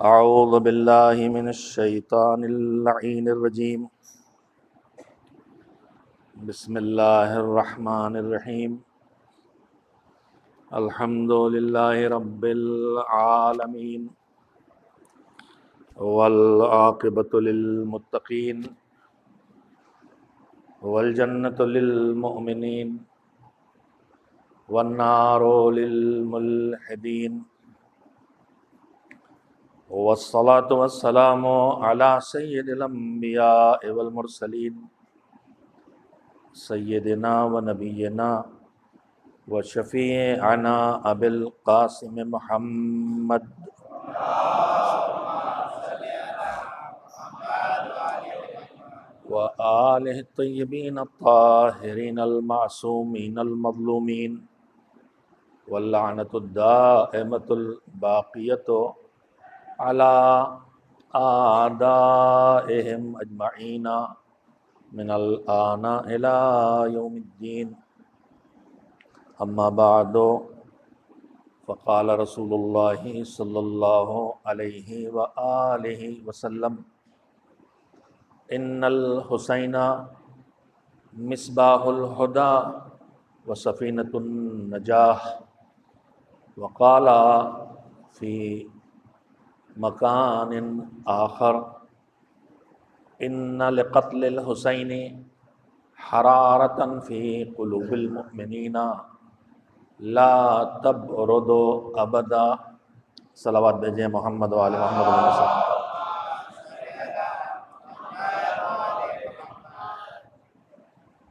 اعوذ باللہ من الشیطان اللعین الرجیم بسم اللہ الرحمن الرحیم الحمد للہ رب العالمین والعاقبۃ للمتقین والجنۃ للمؤمنین والنار للملحدین والصلاة والسلام علی سید الانبیاء والمرسلین سیدنا و نبینا و شفیعنا ابی القاسم محمد و آلہ الطیبین الطاہرین المعصومین المظلومین واللعنۃ الدائمۃ الباقیۃ علی اعدائہم اجمعین من الآن الی یوم الدین اما بعد فقال رسول اللہ صلی اللہ علیہ وآلہ وسلم ان الحسین مصباح الہدی وسفینۃ النجاح وقال فی مکان آخر ان لقتل الحسین حرارۃ فی قلوب المؤمنین لا تبرد ابدا۔ صلوات بھیجیں محمد وآل محمد علیہ وسلم۔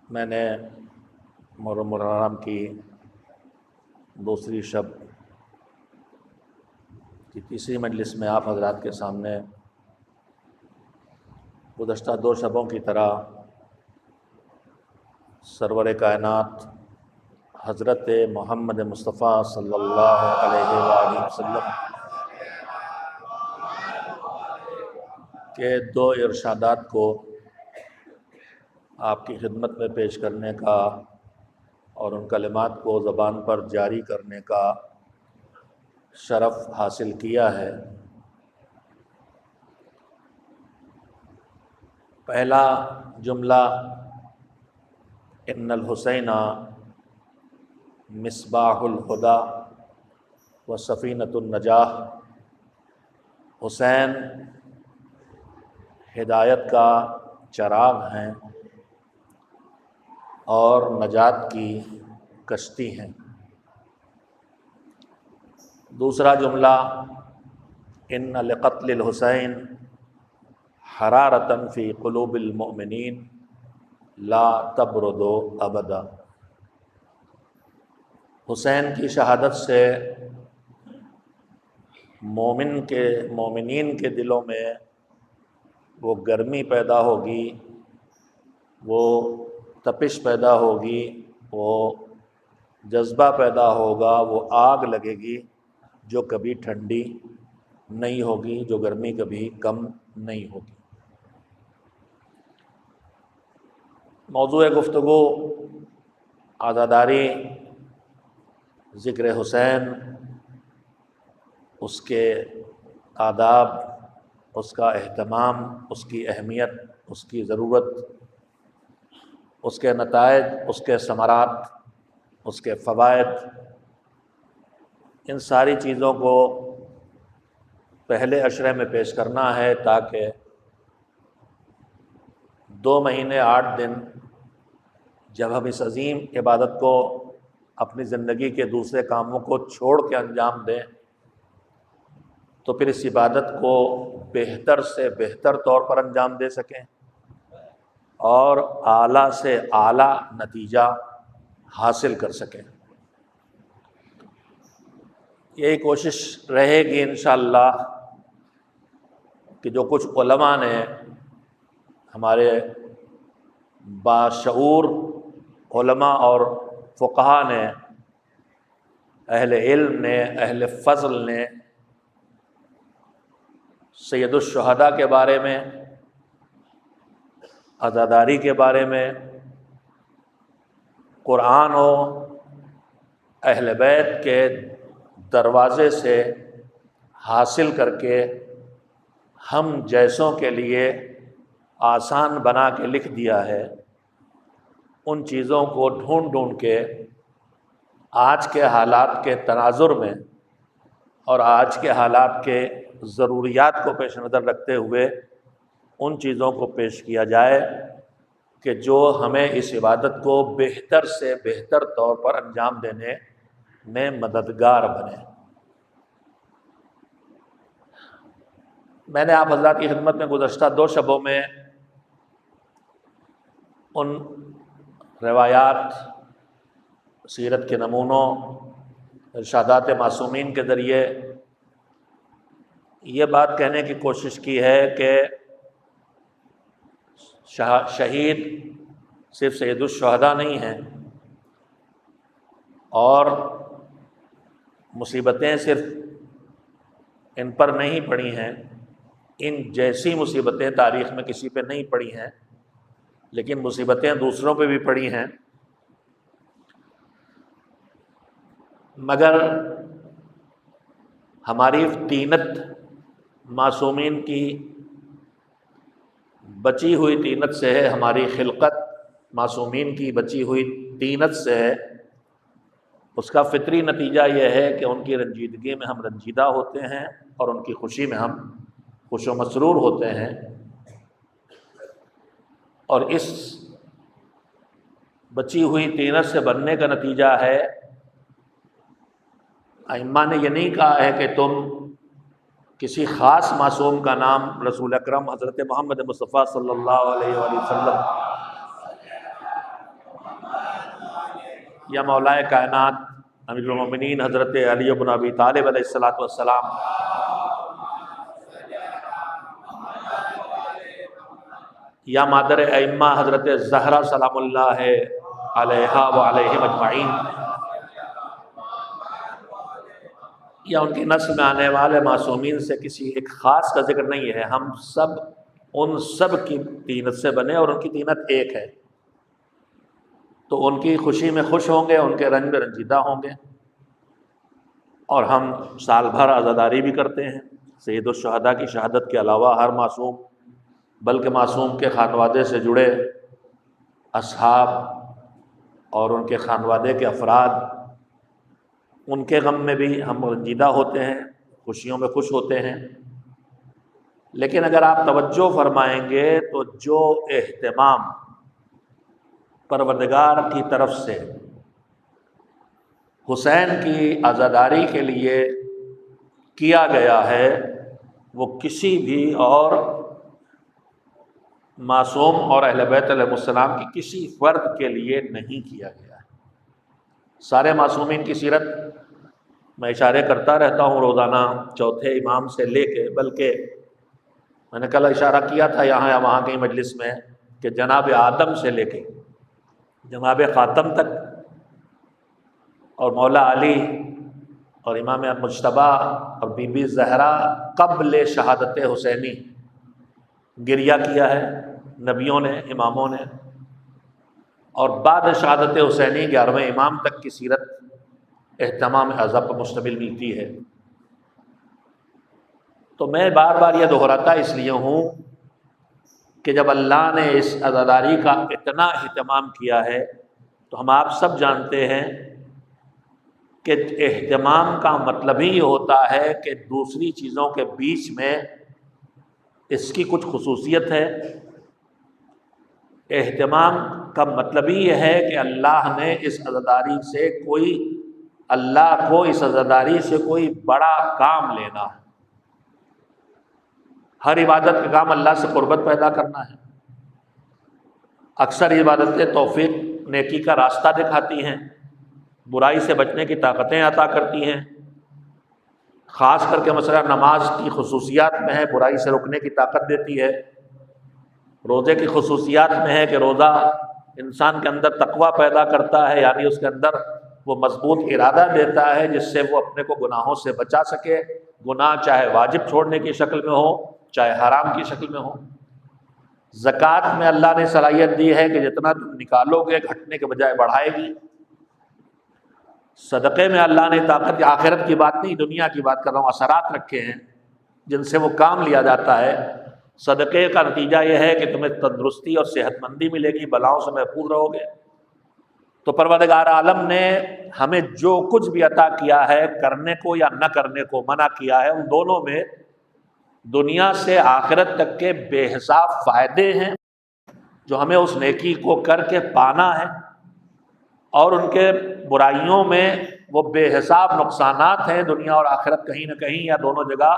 میں نے محرم کی دوسری شب کی تیسری مجلس میں آپ حضرات کے سامنے گزشتہ دو شبوں کی طرح سرور کائنات حضرت محمد مصطفیٰ صلی اللہ علیہ وآلہ وسلم کے دو ارشادات کو آپ کی خدمت میں پیش کرنے کا اور ان کلمات کو زبان پر جاری کرنے کا شرف حاصل کیا ہے۔ پہلا جملہ ان الحسین مصباح الہدی و سفینۃ النجاح، حسین ہدایت کا چراغ ہیں اور نجات کی کشتی ہیں۔ دوسرا جملہ ان لقتل الحسین حرارۃ فی قلوب المؤمنین لا تبرد ابدا، حسین کی شہادت سے مومنین کے دلوں میں وہ گرمی پیدا ہوگی، وہ تپش پیدا ہوگی، وہ جذبہ پیدا ہوگا، وہ آگ لگے گی جو کبھی ٹھنڈی نہیں ہوگی، جو گرمی کبھی کم نہیں ہوگی۔ موضوع گفتگو عزاداری ذکر حسین، اس کے آداب، اس کا اہتمام، اس کی اہمیت، اس کی ضرورت، اس کے نتائج، اس کے ثمرات، اس کے فوائد، ان ساری چیزوں کو پہلے عشرے میں پیش کرنا ہے تاکہ 2 مہینے 8 دن جب ہم اس عظیم عبادت کو اپنی زندگی کے دوسرے کاموں کو چھوڑ کے انجام دیں تو پھر اس عبادت کو بہتر سے بہتر طور پر انجام دے سکیں اور اعلیٰ سے اعلیٰ نتیجہ حاصل کر سکیں۔ یہی کوشش رہے گی انشاءاللہ کہ جو کچھ علماء نے، ہمارے باشعور علماء اور فقہاء نے، اہل علم نے، اہل فضل نے سید الشہداء کے بارے میں، عزاداری کے بارے میں، قرآن و اہل بیت کے دروازے سے حاصل کر کے ہم جیسوں کے لیے آسان بنا کے لکھ دیا ہے، ان چیزوں کو ڈھونڈ ڈھونڈ کے آج کے حالات کے تناظر میں اور آج کے حالات کے ضروریات کو پیش نظر رکھتے ہوئے ان چیزوں کو پیش کیا جائے کہ جو ہمیں اس عبادت کو بہتر سے بہتر طور پر انجام دینے میں مددگار بنے۔ میں نے آپ حضرات کی خدمت میں گزشتہ 2 شبوں میں ان روایات، سیرت کے نمونوں، ارشادات معصومین کے ذریعے یہ بات کہنے کی کوشش کی ہے کہ شہید صرف سید الشہداء نہیں ہیں، اور مصیبتیں صرف ان پر نہیں پڑی ہیں، ان جیسی مصیبتیں تاریخ میں کسی پہ نہیں پڑی ہیں، لیکن مصیبتیں دوسروں پہ بھی پڑی ہیں، مگر ہماری طینت معصومین کی بچی ہوئی طینت سے ہے، ہماری خلقت معصومین کی بچی ہوئی طینت سے ہے۔ اس کا فطری نتیجہ یہ ہے کہ ان کی رنجیدگی میں ہم رنجیدہ ہوتے ہیں اور ان کی خوشی میں ہم خوش و مسرور ہوتے ہیں، اور اس بچی ہوئی طینت سے بننے کا نتیجہ ہے، ائمہ نے یہ نہیں کہا ہے کہ تم کسی خاص معصوم کا نام رسول اکرم حضرت محمد مصطفیٰ صلی اللہ علیہ وآلہ وسلم یا مولا کائنات امیر المومنین حضرت علی بن ابی طالب علیہ الصلوۃ والسلام یا مادر ائمہ حضرت زہرا سلام اللہ علیہا وعلیہم اجمعین یا ان کی نسل میں آنے والے معصومین سے کسی ایک خاص کا ذکر نہیں ہے، ہم سب ان سب کی طینت سے بنے اور ان کی طینت ایک ہے، تو ان کی خوشی میں خوش ہوں گے، ان کے رنج میں رنجیدہ ہوں گے، اور ہم سال بھر عزاداری بھی کرتے ہیں۔ سید الشہداء کی شہادت کے علاوہ ہر معصوم، بلکہ معصوم کے خانوادے سے جڑے اصحاب اور ان کے خانوادے کے افراد، ان کے غم میں بھی ہم رنجیدہ ہوتے ہیں، خوشیوں میں خوش ہوتے ہیں۔ لیکن اگر آپ توجہ فرمائیں گے تو جو اہتمام پروردگار کی طرف سے حسین کی عزاداری کے لیے کیا گیا ہے، وہ کسی بھی اور معصوم اور اہل بیت علیہ السلام کی کسی فرد کے لیے نہیں کیا گیا ہے۔ سارے معصومین کی سیرت میں اشارے کرتا رہتا ہوں روزانہ، چوتھے امام سے لے کے، بلکہ میں نے کل اشارہ کیا تھا یہاں یا وہاں کی مجلس میں کہ جناب آدم سے لے کے جناب خاتم تک، اور مولا علی اور امام مجتبیٰ اور بی بی زہرا قبل شہادت حسینی گریہ کیا ہے نبیوں نے، اماموں نے، اور بعد شہادت حسینی 11ویں امام تک کی سیرت اہتمام اعضاء پر مشتمل ملتی ہے۔ تو میں بار بار یہ دہراتا اس لیے ہوں کہ جب اللہ نے اس عزاداری کا اتنا اہتمام کیا ہے تو ہم آپ سب جانتے ہیں کہ اہتمام کا مطلب ہی ہوتا ہے کہ دوسری چیزوں کے بیچ میں اس کی کچھ خصوصیت ہے۔ اہتمام کا مطلب ہی یہ ہے کہ اللہ نے اس عزاداری سے اللہ کو اس عزاداری سے کوئی بڑا کام لینا ہے۔ ہر عبادت کا کام اللہ سے قربت پیدا کرنا ہے۔ اکثر عبادتیں توفیق نیکی کا راستہ دکھاتی ہیں، برائی سے بچنے کی طاقتیں عطا کرتی ہیں، خاص کر کے مسئلہ نماز کی خصوصیات میں ہے، برائی سے رکنے کی طاقت دیتی ہے۔ روزے کی خصوصیات میں ہے کہ روزہ انسان کے اندر تقویٰ پیدا کرتا ہے، یعنی اس کے اندر وہ مضبوط ارادہ دیتا ہے جس سے وہ اپنے کو گناہوں سے بچا سکے، گناہ چاہے واجب چھوڑنے کی شکل میں ہو چاہے حرام کی شکل میں ہو۔ زکوٰۃ میں اللہ نے صلاحیت دی ہے کہ جتنا تم نکالو گے گھٹنے کے بجائے بڑھائے گی۔ صدقے میں اللہ نے طاقت، آخرت کی بات نہیں دنیا کی بات کر رہا ہوں، اثرات رکھے ہیں جن سے وہ کام لیا جاتا ہے، صدقے کا نتیجہ یہ ہے کہ تمہیں تندرستی اور صحت مندی ملے گی، بلاؤں سے محفوظ رہو گے۔ تو پروردگار عالم نے ہمیں جو کچھ بھی عطا کیا ہے، کرنے کو یا نہ کرنے کو منع کیا ہے، ان دونوں میں دنیا سے آخرت تک کے بے حساب فائدے ہیں جو ہمیں اس نیکی کو کر کے پانا ہے، اور ان کے برائیوں میں وہ بے حساب نقصانات ہیں دنیا اور آخرت کہیں نہ کہیں یا دونوں جگہ،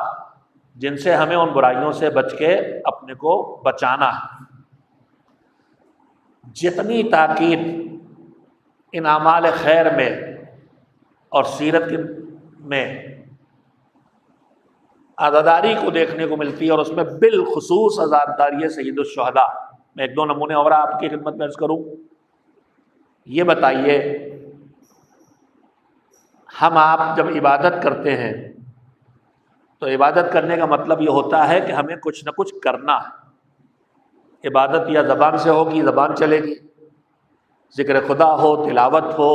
جن سے ہمیں ان برائیوں سے بچ کے اپنے کو بچانا ہے۔ جتنی تاکید ان اعمال خیر میں اور سیرت میں عزاداری کو دیکھنے کو ملتی ہے، اور اس میں بالخصوص عزاداری سید الشہداء، میں ایک دو نمونے اور آپ کی خدمت میں عرض کروں۔ یہ بتائیے، ہم آپ جب عبادت کرتے ہیں تو عبادت کرنے کا مطلب یہ ہوتا ہے کہ ہمیں کچھ نہ کچھ کرنا ہے۔ عبادت یا زبان سے ہوگی، زبان چلے گی، ذکر خدا ہو، تلاوت ہو،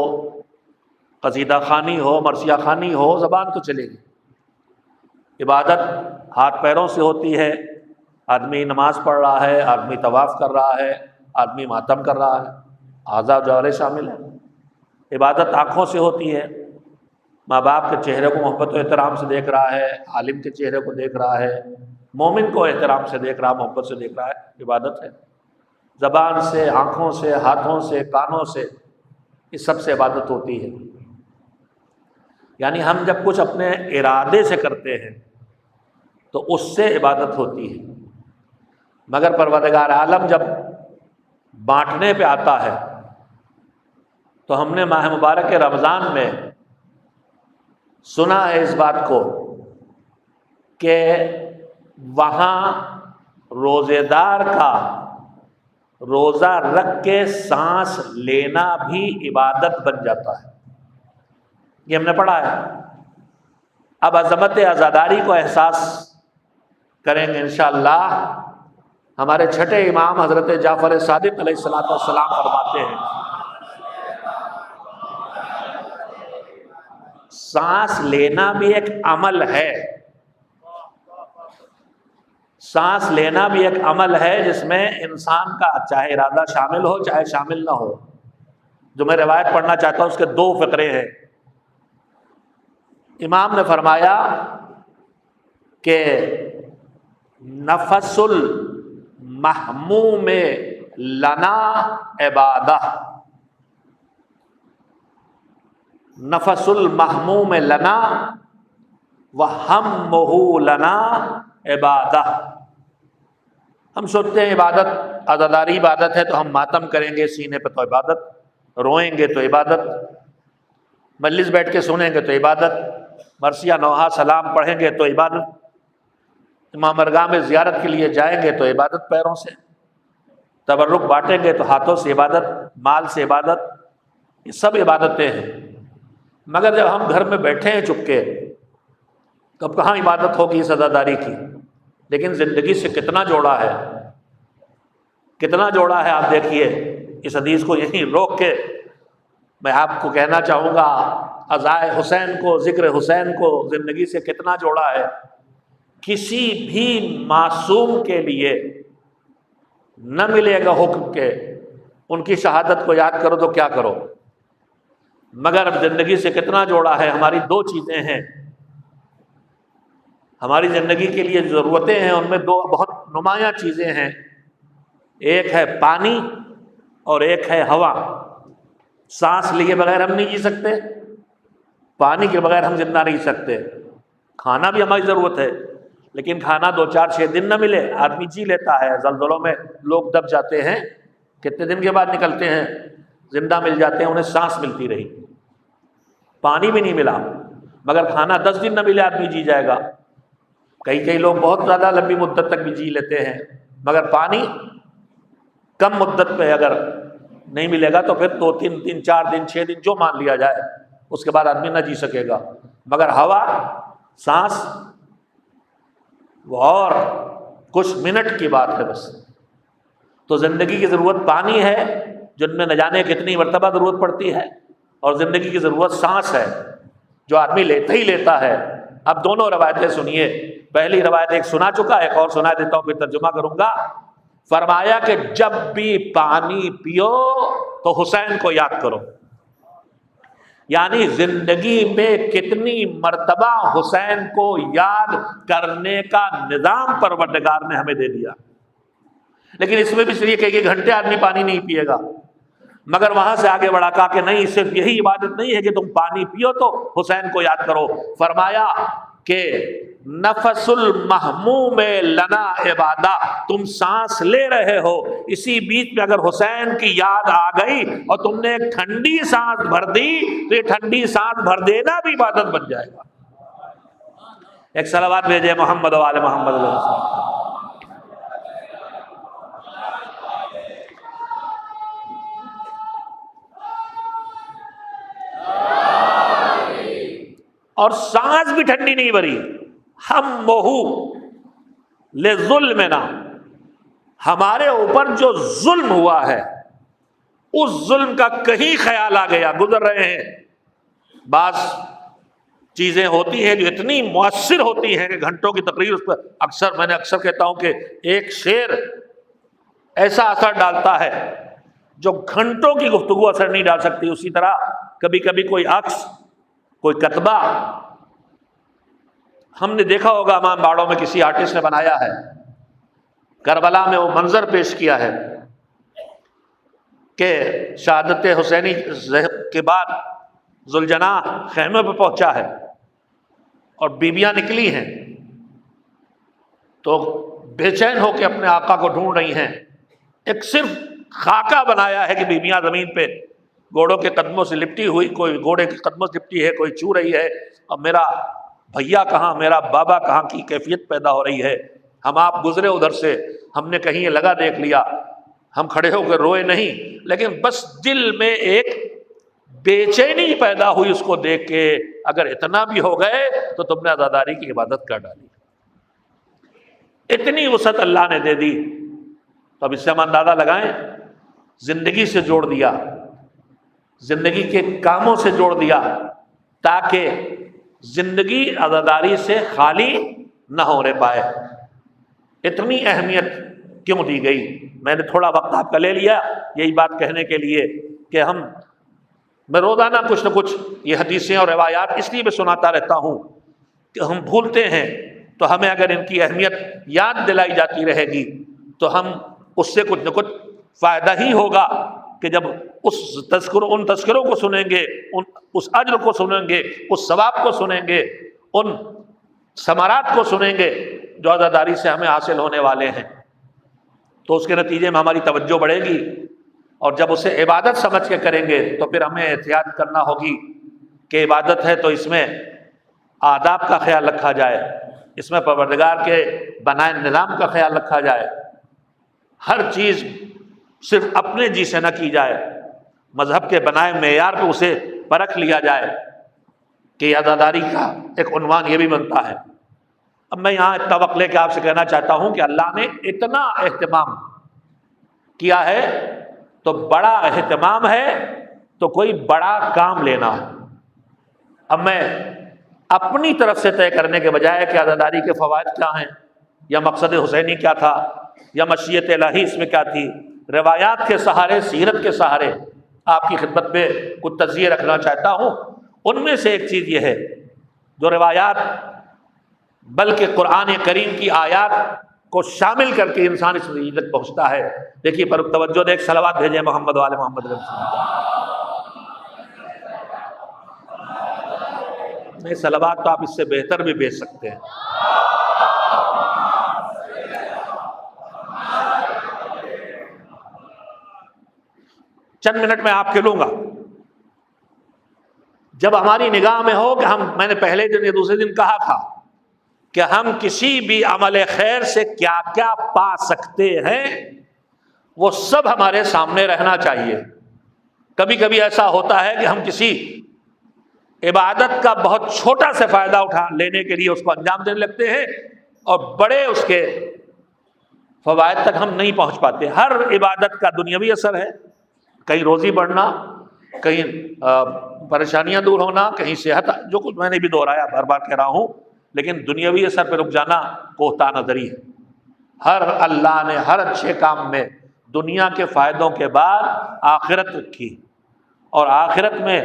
قصیدہ خوانی ہو، مرثیہ خوانی ہو، زبان تو چلے گی۔ عبادت ہاتھ پیروں سے ہوتی ہے، آدمی نماز پڑھ رہا ہے، آدمی طواف کر رہا ہے، آدمی ماتم کر رہا ہے، اعضاء جوارح شامل ہے۔ عبادت آنکھوں سے ہوتی ہے، ماں باپ کے چہرے کو محبت و احترام سے دیکھ رہا ہے، عالم کے چہرے کو دیکھ رہا ہے، مومن کو احترام سے دیکھ رہا، محبت سے دیکھ رہا ہے، عبادت ہے۔ زبان سے، آنکھوں سے، ہاتھوں سے، کانوں سے، اس سب سے عبادت ہوتی ہے۔ یعنی ہم جب کچھ اپنے ارادے سے کرتے ہیں تو اس سے عبادت ہوتی ہے، مگر پروردگار عالم جب بانٹنے پہ آتا ہے تو ہم نے ماہ مبارک رمضان میں سنا ہے اس بات کو کہ وہاں روزے دار کا روزہ رکھ کے سانس لینا بھی عبادت بن جاتا ہے، یہ ہم نے پڑھا ہے۔ اب عظمت عزاداری کو احساس کریں گے انشاءاللہ۔ ہمارے چھٹے امام حضرت جعفر صادق علیہ السلام فرماتے ہیں، سانس لینا بھی ایک عمل ہے، سانس لینا بھی ایک عمل ہے جس میں انسان کا چاہے ارادہ شامل ہو چاہے شامل نہ ہو۔ جو میں روایت پڑھنا چاہتا ہوں اس کے دو فقرے ہیں۔ امام نے فرمایا کہ نفس المحموم لنا عبادہ، نفس المحموم لنا وہمہ لنا عبادہ۔ ہم سوچتے ہیں عبادت عزاداری عبادت ہے تو ہم ماتم کریں گے سینے پہ تو عبادت، روئیں گے تو عبادت، مجلس بیٹھ کے سنیں گے تو عبادت، مرثیہ نوحہ سلام پڑھیں گے تو عبادت، امام مرگاہ میں زیارت کے لیے جائیں گے تو عبادت پیروں سے، تبرک بانٹیں گے تو ہاتھوں سے عبادت، مال سے عبادت، یہ سب عبادتیں ہیں۔ مگر جب ہم گھر میں بیٹھے ہیں چپ کے تو اب کہاں عبادت ہوگی اس عزاداری کی؟ لیکن زندگی سے کتنا جوڑا ہے، کتنا جوڑا ہے۔ آپ دیکھیے اس حدیث کو یہیں روک کے میں آپ کو کہنا چاہوں گا، عزائے حسین کو، ذکر حسین کو زندگی سے کتنا جوڑا ہے۔ کسی بھی معصوم کے لیے نہ ملے گا حکم کے ان کی شہادت کو یاد کرو تو کیا کرو، مگر اب زندگی سے کتنا جوڑا ہے۔ ہماری دو چیزیں ہیں ہماری زندگی کے لیے ضرورتیں ہیں، ان میں دو بہت نمایاں چیزیں ہیں، ایک ہے پانی اور ایک ہے ہوا۔ سانس لیے بغیر ہم نہیں جی سکتے، پانی کے بغیر ہم زندہ نہیں سکتے، کھانا بھی ہماری ضرورت ہے، لیکن کھانا 2 4 6 دن نہ ملے آدمی جی لیتا ہے۔ زلزلوں میں لوگ دب جاتے ہیں، کتنے دن کے بعد نکلتے ہیں، زندہ مل جاتے ہیں، انہیں سانس ملتی رہی۔ پانی بھی نہیں ملا، مگر کھانا 10 دن نہ ملے آدمی جی جائے گا۔ کئی لوگ بہت زیادہ لمبی مدت تک بھی جی لیتے ہیں، مگر پانی کم مدت پہ اگر نہیں ملے گا تو پھر 2 3 دن 4 دن 6 دن جو مان لیا جائے، اس کے بعد آدمی نہ جی سکے گا۔ مگر ہوا، سانس، وہ اور کچھ منٹ کی بات ہے بس۔ تو زندگی کی ضرورت پانی ہے، جن میں نہ جانے کتنی مرتبہ ضرورت پڑتی ہے، اور زندگی کی ضرورت سانس ہے جو آدمی لیتا ہی لیتا ہے۔ اب دونوں روایتیں سنیے، پہلی روایت ایک سنا چکا، ایک اور سنا دیتا ہوں، پھر ترجمہ کروں گا۔ فرمایا کہ جب بھی پانی پیو تو حسین کو یاد کرو، یعنی زندگی میں کتنی مرتبہ حسین کو یاد کرنے کا نظام پروردگار نے ہمیں دے دیا، لیکن اس میں بھی صرف کہ گھنٹے آدمی پانی نہیں پیے گا، مگر وہاں سے آگے بڑھا کہا کہ نہیں، صرف یہی عبادت نہیں ہے کہ تم پانی پیو تو حسین کو یاد کرو۔ فرمایا کہ نفس المحموم لنا عبادہ، تم سانس لے رہے ہو، اسی بیچ میں اگر حسین کی یاد آ گئی اور تم نے ایک ٹھنڈی سانس بھر دی تو یہ ٹھنڈی سانس بھر دینا بھی عبادت بن جائے گا۔ ایک صلوات بھیجے محمد و آل محمد علیہ وسلم۔ اور سانس بھی ٹھنڈی نہیں بھری، ہم موہو لے ظلمنا، ہمارے اوپر جو ظلم ہوا ہے اس ظلم کا کہیں خیال آ گیا، گزر رہے ہیں، بعض چیزیں ہوتی ہیں جو اتنی مؤثر ہوتی ہیں کہ گھنٹوں کی تقریر اس پر میں نے اکثر کہتا ہوں کہ ایک شعر ایسا اثر ڈالتا ہے جو گھنٹوں کی گفتگو اثر نہیں ڈال سکتی، اسی طرح کبھی کبھی کوئی عکس، کوئی کتبہ ہم نے دیکھا ہوگا، امام باڑوں میں کسی آرٹسٹ نے بنایا ہے، کربلا میں وہ منظر پیش کیا ہے کہ شہادت حسینی کے بعد ذوالجناح خیمے پہ پہنچا ہے اور بیویاں نکلی ہیں تو بے چین ہو کے اپنے آقا کو ڈھونڈ رہی ہیں، ایک صرف خاکہ بنایا ہے کہ بیویاں زمین پہ گھوڑوں کے قدموں سے لپٹی ہوئی، کوئی گھوڑے کے قدموں سے لپٹی ہے، کوئی چھو رہی ہے، اور میرا بھیا کہاں، میرا بابا کہاں کی کیفیت پیدا ہو رہی ہے۔ ہم آپ گزرے ادھر سے، ہم نے کہیں یہ لگا دیکھ لیا، ہم کھڑے ہو کر روئے نہیں، لیکن بس دل میں ایک بے چینی پیدا ہوئی اس کو دیکھ کے، اگر اتنا بھی ہو گئے تو تم نے عزاداری کی عبادت کر ڈالی، اتنی وسعت اللہ نے دے دی۔ تو اب اس سے ہم اندازہ لگائیں، زندگی سے جوڑ دیا، زندگی کے کاموں سے جوڑ دیا تاکہ زندگی عزاداری سے خالی نہ ہونے پائے۔ اتنی اہمیت کیوں دی گئی؟ میں نے تھوڑا وقت آپ کا لے لیا یہی بات کہنے کے لیے کہ میں روزانہ کچھ نہ کچھ یہ حدیثیں اور روایات اس لیے میں سناتا رہتا ہوں کہ ہم بھولتے ہیں، تو ہمیں اگر ان کی اہمیت یاد دلائی جاتی رہے گی تو ہم اس سے کچھ نہ کچھ فائدہ ہی ہوگا کہ جب ان تذکروں کو سنیں گے، اس اجر کو سنیں گے، اس ثواب کو سنیں گے، ان ثمرات کو سنیں گے جو عزاداری سے ہمیں حاصل ہونے والے ہیں، تو اس کے نتیجے میں ہماری توجہ بڑھے گی، اور جب اسے عبادت سمجھ کے کریں گے تو پھر ہمیں احتیاط کرنا ہوگی کہ عبادت ہے تو اس میں آداب کا خیال رکھا جائے، اس میں پروردگار کے بنائے نظام کا خیال رکھا جائے، ہر چیز صرف اپنے جی سے نہ کی جائے، مذہب کے بنائے معیار پہ اسے پرکھ لیا جائے کہ عزاداری کا ایک عنوان یہ بھی بنتا ہے۔ اب میں یہاں اتنا وقت لے کے آپ سے کہنا چاہتا ہوں کہ اللہ نے اتنا اہتمام کیا ہے، تو بڑا اہتمام ہے تو کوئی بڑا کام لینا ہے۔ اب میں اپنی طرف سے طے کرنے کے بجائے کہ عزاداری کے فوائد کیا ہیں، یا مقصد حسینی کیا تھا، یا مشیت الہی اس میں کیا تھی، روایات کے سہارے، سیرت کے سہارے آپ کی خدمت میں کچھ تجزیے رکھنا چاہتا ہوں۔ ان میں سے ایک چیز یہ ہے، جو روایات بلکہ قرآن کریم کی آیات کو شامل کر کے انسان اس نتیجے تک پہنچتا ہے۔ دیکھیے پر توجہ دے، ایک صلوات بھیجیں محمد والے محمد علیہ وسلم۔ نہیں، صلوات تو آپ اس سے بہتر بھی بھیج سکتے ہیں۔ چند منٹ میں آپ کے لوں گا، جب ہماری نگاہ میں ہو کہ میں نے پہلے دن یا دوسرے دن کہا تھا کہ ہم کسی بھی عمل خیر سے کیا کیا پا سکتے ہیں، وہ سب ہمارے سامنے رہنا چاہیے۔ کبھی کبھی ایسا ہوتا ہے کہ ہم کسی عبادت کا بہت چھوٹا سا فائدہ اٹھا لینے کے لیے اس کو انجام دینے لگتے ہیں، اور بڑے اس کے فوائد تک ہم نہیں پہنچ پاتے۔ ہر عبادت کا دنیاوی اثر ہے، کہیں روزی بڑھنا، کہیں پریشانیاں دور ہونا، کہیں صحت، جو کچھ میں نے بھی دہرایا، بار بار کہہ رہا ہوں لیکن دنیاوی اثر پہ رک جانا کوہتا نظری ہے۔ ہر اللہ نے ہر اچھے کام میں دنیا کے فائدوں کے بعد آخرت رکھی، اور آخرت میں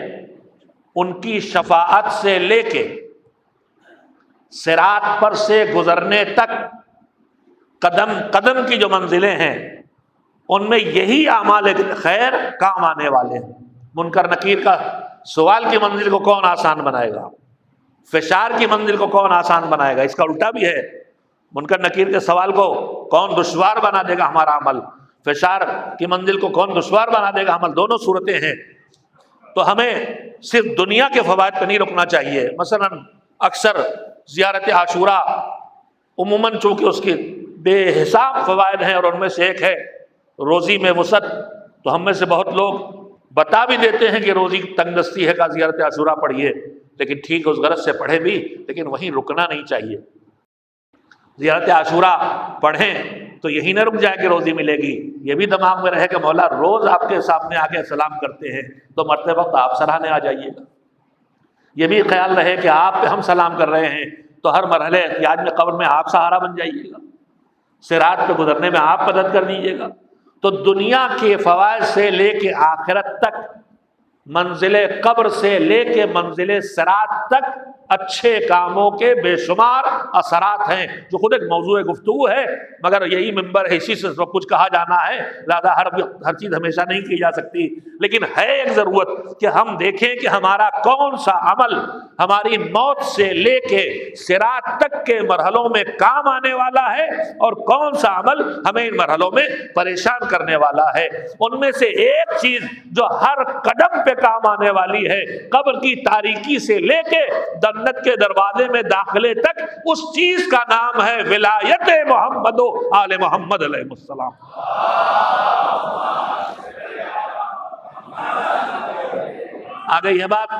ان کی شفاعت سے لے کے صراط پر سے گزرنے تک قدم قدم کی جو منزلیں ہیں ان میں یہی اعمال خیر کام آنے والے ہیں۔ منکر نکیر کا سوال کی منزل کو کون آسان بنائے گا؟ فشار کی منزل کو کون آسان بنائے گا؟ اس کا الٹا بھی ہے، منکر نکیر کے سوال کو کون دشوار بنا دے گا ہمارا عمل، فشار کی منزل کو کون دشوار بنا دے گا عمل، دونوں صورتیں ہیں۔ تو ہمیں صرف دنیا کے فوائد پہ نہیں رکنا چاہیے۔ مثلا اکثر زیارت عاشورہ عموماً چونکہ اس کے بے حساب فوائد ہیں اور ان میں سے ایک ہے روزی میں وسعت، تو ہم میں سے بہت لوگ بتا بھی دیتے ہیں کہ روزی تنگ دستی ہے کا زیارت عاشورہ پڑھیے، لیکن ٹھیک اس غرض سے پڑھے بھی، لیکن وہیں رکنا نہیں چاہیے۔ زیارت عاشورہ پڑھیں تو یہی نہ رک جائے کہ روزی ملے گی، یہ بھی دماغ میں رہے کہ مولا روز آپ کے سامنے آ کے سلام کرتے ہیں تو مرتے وقت آپ سراہنے آ جائیے گا۔ یہ بھی خیال رہے کہ آپ پہ ہم سلام کر رہے ہیں تو ہر مرحلے احتیاج میں قبر میں آپ سہارا بن جائیے گا، صراط پہ گزرنے میں آپ مدد کر دیجیے گا۔ تو دنیا کے فوائد سے لے کے آخرت تک، منزل قبر سے لے کے منزل صراط تک اچھے کاموں کے بے شمار اثرات ہیں، جو خود ایک موضوع گفتگو ہے، مگر یہی منبر ہے، اسی سے سب کچھ کہا جانا ہے، لہذا ہر چیز ہمیشہ نہیں کی جا سکتی، لیکن ہے ایک ضرورت کہ ہم دیکھیں کہ ہمارا کون سا عمل ہماری موت سے لے کے صراط تک کے مرحلوں میں کام آنے والا ہے، اور کون سا عمل ہمیں ان مرحلوں میں پریشان کرنے والا ہے۔ ان میں سے ایک چیز جو ہر قدم پہ کام آنے والی ہے، قبر کی تاریکی سے لے کے جنت کے دروازے میں داخلے تک، اس چیز کا نام ہے ولایت محمد و آل محمد علیہ السلام۔ آ گئی ہے بات؟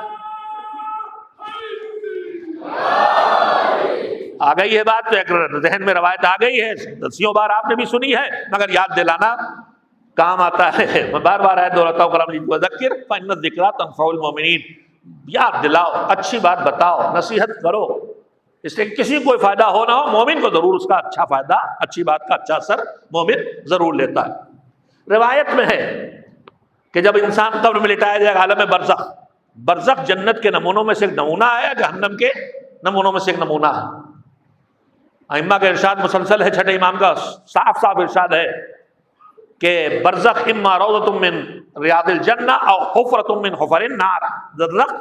آ گئی ہے بات؟ تو ایک ذہن میں روایت آ گئی ہے، دسیوں بار آپ نے بھی سنی ہے، مگر یاد دلانا کام آتا ہے۔ میں بار بار آیت دہراتا ہوں، قرآن مجید وذکر فإن الذکریٰ تنفع المؤمنین، یاد دلاؤ، اچھی بات بتاؤ، نصیحت کرو، اس لیے کسی کو کوئی فائدہ ہو نہ ہو، مومن کو ضرور اس کا اچھا فائدہ، اچھی بات کا اچھا اثر مومن ضرور لیتا ہے۔ روایت میں ہے کہ جب انسان قبر میں لٹایا جائے گا عالم برزخ، برزخ جنت کے نمونوں میں سے ایک نمونہ ہے، جہنم کے نمونوں میں سے ایک نمونہ ہے۔ ائمہ کا ارشاد مسلسل ہے، چھٹے امام کا صاف صاف ارشاد ہے کہ برزخ اما روضۃ من ریاض الجنہ او حفرۃ من حفر النار، برزخ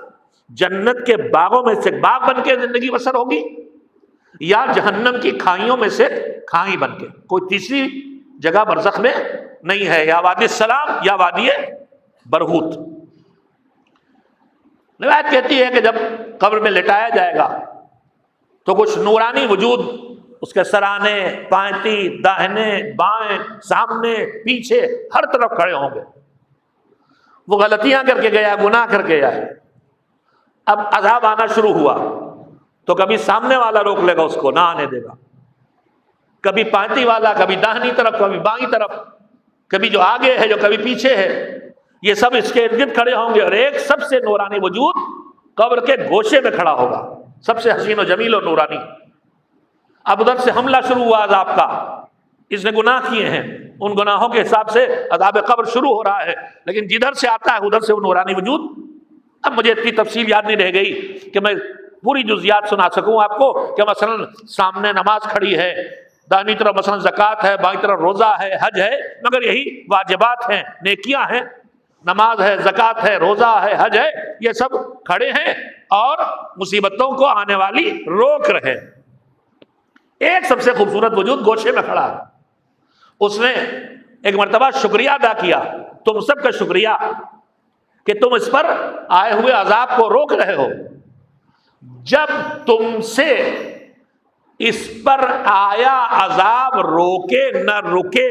جنت کے باغوں میں سے باغ بن کے زندگی بسر ہوگی، یا جہنم کی کھائیوں میں سے کھائی بن کے، کوئی تیسری جگہ برزخ میں نہیں ہے، یا وادی السلام یا وادی برہوت۔ روایت کہتی ہے کہ جب قبر میں لٹایا جائے گا تو کچھ نورانی وجود اس کے سرانے، پائنتی، داہنے بائیں، سامنے پیچھے ہر طرف کھڑے ہوں گے۔ وہ غلطیاں کر کے گیا، گناہ کر کے آئے، اب عذاب آنا شروع ہوا تو کبھی سامنے والا روک لے گا، اس کو نہ آنے دے گا، کبھی پائنتی والا، کبھی داہنی طرف، کبھی بائیں طرف، کبھی جو آگے ہے جو کبھی پیچھے ہے، یہ سب اس کے ارد گرد کھڑے ہوں گے، اور ایک سب سے نورانی وجود قبر کے گوشے میں کھڑا ہوگا، سب سے حسین و جمیل اور نورانی۔ اب ادھر سے حملہ شروع ہوا عذاب کا، اس نے گناہ کیے ہیں، ان گناہوں کے حساب سے عذاب قبر شروع ہو رہا ہے، لیکن جدھر سے آتا ہے ادھر سے وہ نورانی وجود۔ اب مجھے اتنی تفصیل یاد نہیں رہ گئی کہ میں پوری جزیات سنا سکوں آپ کو، کہ مثلا سامنے نماز کھڑی ہے، دائیں طرف مثلا زکوٰۃ ہے، بائیں طرف روزہ ہے، حج ہے، مگر یہی واجبات ہیں، نیکیاں ہیں، نماز ہے، زکوٰۃ ہے، روزہ ہے، حج ہے، یہ سب کھڑے ہیں اور مصیبتوں کو آنے والی روک رہے۔ ایک سب سے خوبصورت وجود گوشے میں کھڑا ہے، اس نے ایک مرتبہ شکریہ ادا کیا، تم سب کا شکریہ کہ تم اس پر آئے ہوئے عذاب کو روک رہے ہو۔ جب تم سے اس پر آیا عذاب روکے نہ رکے،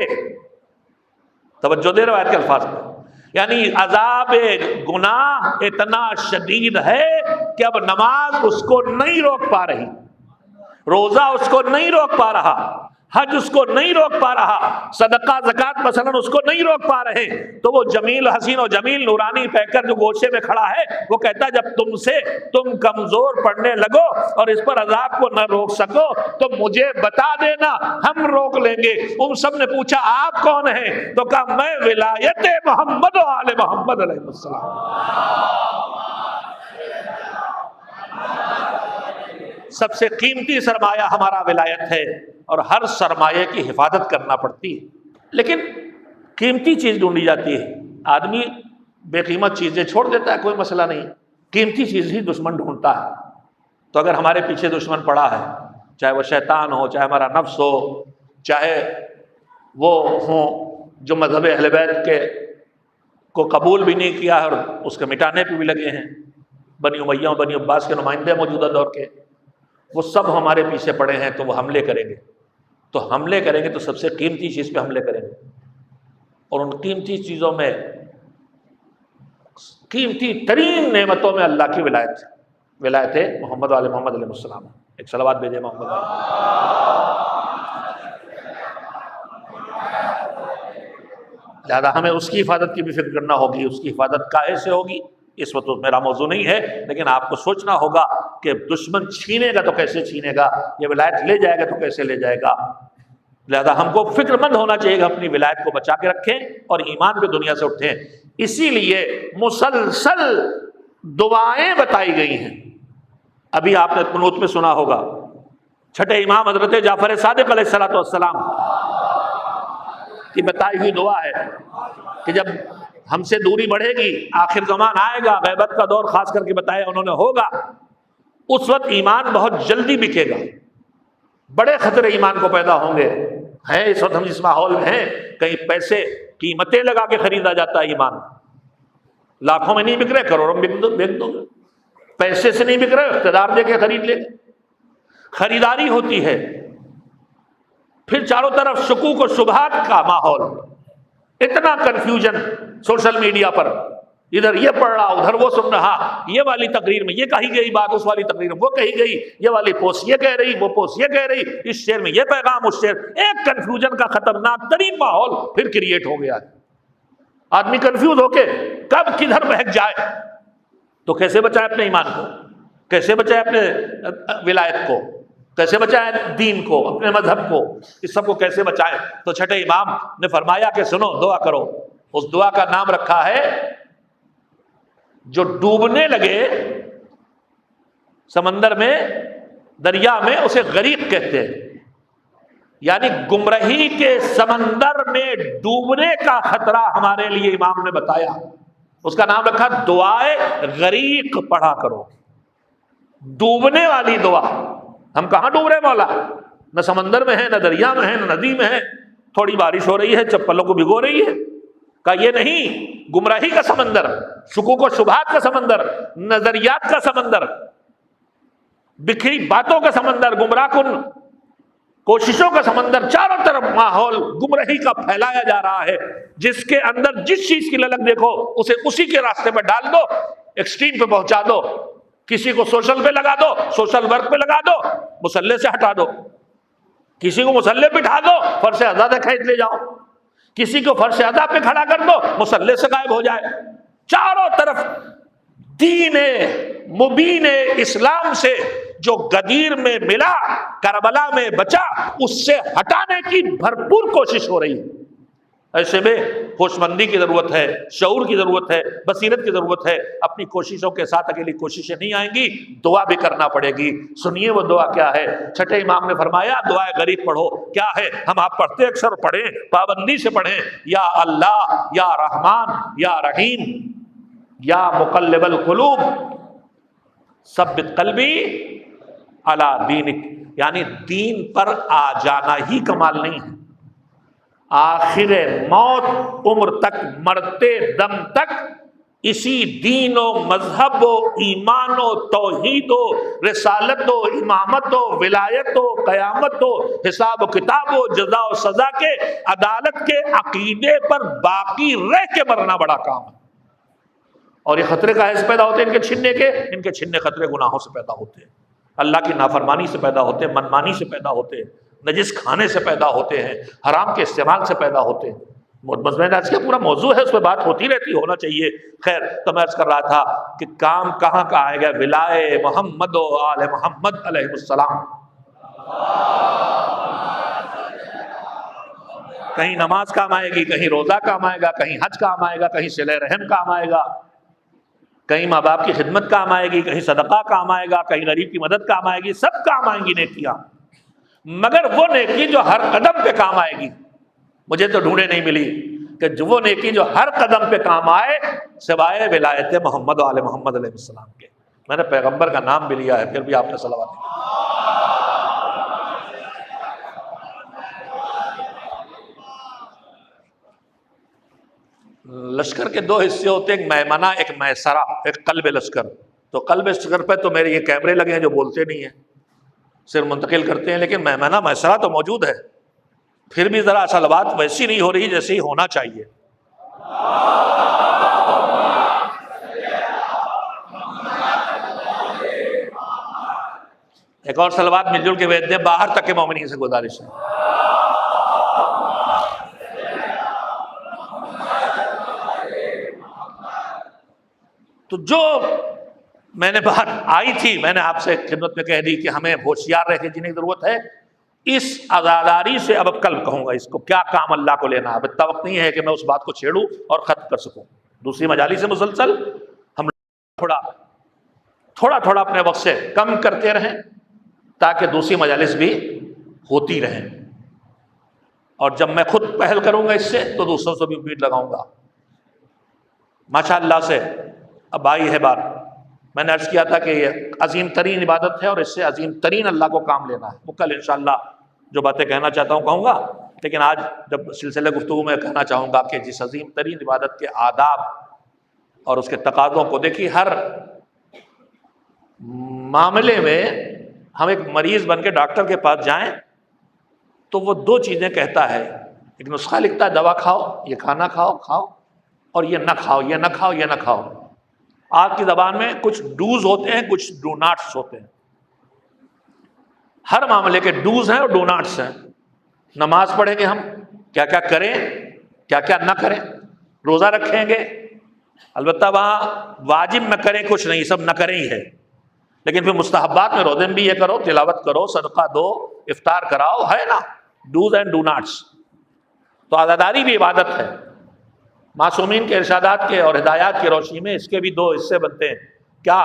توجہ دے روایت کے الفاظ پر، یعنی عذاب گناہ اتنا شدید ہے کہ اب نماز اس کو نہیں روک پا رہی، روزہ اس کو نہیں روک پا رہا، حج اس کو نہیں روک پا رہا، صدقہ زکات مثلا اس کو نہیں روک پا رہے، تو وہ جمیل حسین و جمیل نورانی پیکر جو گوشے میں کھڑا ہے وہ کہتا ہے جب تم کمزور پڑنے لگو اور اس پر عذاب کو نہ روک سکو تو مجھے بتا دینا، ہم روک لیں گے۔ ان سب نے پوچھا آپ کون ہیں؟ تو کہا میں ولایت محمد و آل محمد علیہ السلام۔ سب سے قیمتی سرمایہ ہمارا ولایت ہے، اور ہر سرمایہ کی حفاظت کرنا پڑتی ہے، لیکن قیمتی چیز ڈھونڈی جاتی ہے۔ آدمی بے قیمت چیزیں چھوڑ دیتا ہے، کوئی مسئلہ نہیں، قیمتی چیز ہی دشمن ڈھونڈتا ہے۔ تو اگر ہمارے پیچھے دشمن پڑا ہے، چاہے وہ شیطان ہو، چاہے ہمارا نفس ہو، چاہے وہ ہوں جو مذہب اہل بیت کو قبول بھی نہیں کیا ہے اور اس کے مٹانے پہ بھی لگے ہیں، بنی امیہ اور بنی عباس کے نمائندے موجودہ دور کے، وہ سب ہمارے پیچھے پڑے ہیں، تو وہ حملے کریں گے۔ تو حملے کریں گے تو سب سے قیمتی چیز پہ حملے کریں گے، اور ان قیمتی چیزوں میں قیمتی ترین نعمتوں میں اللہ کی ولایت محمد علیہ محمد علیہ السلام۔ ایک صلوات بھیجے محمد علیہ۔ لہذا ہمیں اس کی حفاظت کی بھی فکر کرنا ہوگی۔ اس کی حفاظت کاہے سے ہوگی اس وقت میرا موضوع نہیں ہے، لیکن آپ کو سوچنا ہوگا کہ دشمن چھینے گا تو کیسے چھینے گا، یہ ولایت لے جائے گا تو کیسے لے جائے گا۔ لہذا ہم کو فکر مند ہونا چاہیے کہ اپنی ولایت کو بچا کے رکھیں اور ایمان پہ دنیا سے اٹھیں۔ اسی لیے مسلسل دعائیں بتائی گئی ہیں۔ ابھی آپ نے قنوت میں سنا ہوگا، چھٹے امام حضرت جعفر صادق علیہ السلام کی بتائی ہوئی دعا ہے کہ جب ہم سے دوری بڑھے گی، آخر زمان آئے گا، غیبت کا دور خاص کر کے بتایا انہوں نے ہوگا، اس وقت ایمان بہت جلدی بکے گا، بڑے خطرے ایمان کو پیدا ہوں گے۔ ہیں اس وقت ہم جس ماحول میں ہیں، کہیں پیسے قیمتیں لگا کے خریدا جاتا ہے ایمان، لاکھوں میں نہیں بک رہے، کروڑوں میں بیچ دو گے، پیسے سے نہیں بک رہے، اقتدار دے کے خرید لے، خریداری ہوتی ہے۔ پھر چاروں طرف شکوک و شبہات کا ماحول، اتنا کنفیوژن سوشل میڈیا پر، ادھر یہ پڑھ رہا ادھر وہ سن رہا، یہ والی تقریر میں یہ کہی گئی بات، اس والی تقریر میں وہ کہی گئی، یہ والی پوسٹ یہ کہہ رہی، وہ پوسٹ یہ کہہ رہی، اس شعر میں یہ پیغام، اس شعر، ایک کنفیوژن کا خطرناک ترین ماحول پھر کریٹ ہو گیا ہے۔ آدمی کنفیوز ہو کے کب کدھر بہک جائے، تو کیسے بچائے اپنے ایمان کو، کیسے بچائے اپنے ولایت کو، کیسے بچائے دین کو، اپنے مذہب کو، اس سب کو کیسے بچائے؟ تو چھٹے امام نے فرمایا کہ سنو دعا کرو۔ اس دعا کا نام رکھا ہے جو ڈوبنے لگے سمندر میں، دریا میں، اسے غریق کہتے ہیں، یعنی گمراہی کے سمندر میں ڈوبنے کا خطرہ ہمارے لیے امام نے بتایا، اس کا نام رکھا دعائے غریق پڑھا کرو۔ ڈوبنے والی دعا، ہم کہاں ڈوب رہے مولا؟ نہ سمندر میں ہے، نہ دریا میں ہے، نہ ندی میں ہے، تھوڑی بارش ہو رہی ہے چپلوں کو بھگو رہی ہے۔ کہا یہ نہیں، گمراہی کا سمندر، شکوک و شبہات کا سمندر، نظریات کا سمندر، بکھری باتوں کا سمندر، گمراہ کن کوششوں کا سمندر، چاروں طرف ماحول گمراہی کا پھیلایا جا رہا ہے، جس کے اندر جس چیز کی للک دیکھو اسے اسی کے راستے پہ ڈال دو، ایکسٹریم پہ پہنچا دو۔ کسی کو سوشل پہ لگا دو، سوشل ورک پہ لگا دو، مصلے سے ہٹا دو، کسی کو مصلے پہ بٹھا دو، فرش ادا سے کھینچ لے جاؤ، کسی کو فرش ادا پہ کھڑا کر دو، مصلے سے غائب ہو جائے۔ چاروں طرف دین مبین اسلام سے جو غدیر میں ملا، کربلا میں بچا، اس سے ہٹانے کی بھرپور کوشش ہو رہی ہے۔ ایسے میں ہوش مندی کی ضرورت ہے، شعور کی ضرورت ہے، بصیرت کی ضرورت ہے۔ اپنی کوششوں کے ساتھ اکیلی کوششیں نہیں آئیں گی، دعا بھی کرنا پڑے گی۔ سنیے وہ دعا کیا ہے۔ چھٹے امام نے فرمایا دعائے غریب پڑھو۔ کیا ہے؟ ہم آپ پڑھتے اکثر پڑھیں، پابندی سے پڑھیں۔ یا اللہ، یا رحمان، یا رحیم، یا مقلب القلوب ثبت قلبی علی دینک، یعنی دین پر آ جانا ہی کمال نہیں ہے، آخر موت، عمر تک، مرتے دم تک اسی دین و مذہب و ایمان و توحید و رسالت و امامت و ولایت و قیامت و حساب و کتاب و جزا و سزا کے، عدالت کے عقیدے پر باقی رہ کے مرنا بڑا کام ہے۔ اور یہ خطرے کہاں سے پیدا ہوتے ہیں؟ ان کے چھننے کے، ان کے چھننے خطرے گناہوں سے پیدا ہوتے ہیں، اللہ کی نافرمانی سے پیدا ہوتے ہیں، منمانی سے پیدا ہوتے ہیں، نجس کھانے سے پیدا ہوتے ہیں، حرام کے استعمال سے پیدا ہوتے ہیں۔ مضمون آج کا پورا موضوع ہے، اس پہ بات ہوتی رہتی، ہونا چاہیے۔ خیر، تو میں عرض کر رہا تھا کہ کام کہاں کا آئے گا؟ ولائے محمد و آل محمد علیہ السلام۔ کہیں نماز کام آئے گی، کہیں روزہ کام آئے گا، کہیں حج کام آئے گا، کہیں صلہ رحم کام آئے گا، کہیں ماں باپ کی خدمت کام آئے گی، کہیں صدقہ کام آئے گا، کہیں غریب کی مدد کام آئے گی، سب کام آئیں گی نیکیاں، مگر وہ نیکی جو ہر قدم پہ کام آئے گی۔ مجھے تو ڈھونڈے نہیں ملی کہ جو وہ نیکی جو ہر قدم پہ کام آئے سوائے ولایت محمد و آل محمد علیہ السلام کے۔ میں نے پیغمبر کا نام بھی لیا ہے، پھر بھی آپ نے صلوات دی۔ لشکر کے دو حصے ہوتے ہیں، ایک میمنہ، ایک میسرہ، ایک قلب لشکر۔ تو قلب لشکر پہ تو میرے یہ کیمرے لگے ہیں جو بولتے نہیں ہیں، صرف منتقل کرتے ہیں، لیکن میمنہ میسرہ تو موجود ہے، پھر بھی ذرا اصل بات ویسی نہیں ہو رہی جیسی ہونا چاہیے۔ ایک اور صلوات مل جل کے بھیج دیں، باہر تک کے مومنین سے گزارش ہے۔ تو جو میں نے بات آئی تھی، میں نے آپ سے خدمت میں کہہ دی کہ ہمیں ہوشیار رہ کے جینے کی ضرورت ہے۔ اس عزاداری سے اب کل کہوں گا اس کو کیا کام اللہ کو لینا ہے، اب اتنا وقت نہیں ہے کہ میں اس بات کو چھیڑوں اور ختم کر سکوں۔ دوسری مجالس سے مسلسل ہم تھوڑا تھوڑا اپنے وقت سے کم کرتے رہیں تاکہ دوسری مجالس بھی ہوتی رہیں، اور جب میں خود پہل کروں گا اس سے تو دوسروں سے بھی امید لگاؤں گا۔ ماشاء اللہ سے اب آئی ہے بات، میں نے عرض کیا تھا کہ یہ عظیم ترین عبادت ہے اور اس سے عظیم ترین اللہ کو کام لینا ہے۔ وہ کل انشاءاللہ جو باتیں کہنا چاہتا ہوں کہوں گا، لیکن آج جب سلسلہ گفتگو میں کہنا چاہوں گا کہ جس عظیم ترین عبادت کے آداب اور اس کے تقاضوں کو دیکھیے، ہر معاملے میں ہم ایک مریض بن کے ڈاکٹر کے پاس جائیں تو وہ دو چیزیں کہتا ہے، ایک نسخہ لکھتا ہے دوا کھاؤ، یہ کھانا کھاؤ اور یہ نہ کھاؤ، یہ نہ کھاؤ، یہ نہ کھاؤ۔ آپ کی زبان میں کچھ ڈوز ہوتے ہیں، کچھ ڈو ناٹس ہوتے ہیں۔ ہر معاملے کے ڈوز ہیں اور ڈو ناٹس ہیں۔ نماز پڑھیں گے ہم، کیا کیا کریں، کیا کیا نہ کریں۔ روزہ رکھیں گے، البتہ وہاں واجب میں کریں کچھ نہیں، سب نہ کریں ہی ہے، لیکن پھر مستحبات میں روزے میں بھی یہ کرو، تلاوت کرو، صدقہ دو، افطار کراؤ، ہے نا، ڈوز اینڈ ڈو ناٹس۔ تو عزاداری بھی عبادت ہے۔ معصومین کے ارشادات کے اور ہدایات کی روشنی میں اس کے بھی دو حصے بنتے ہیں، کیا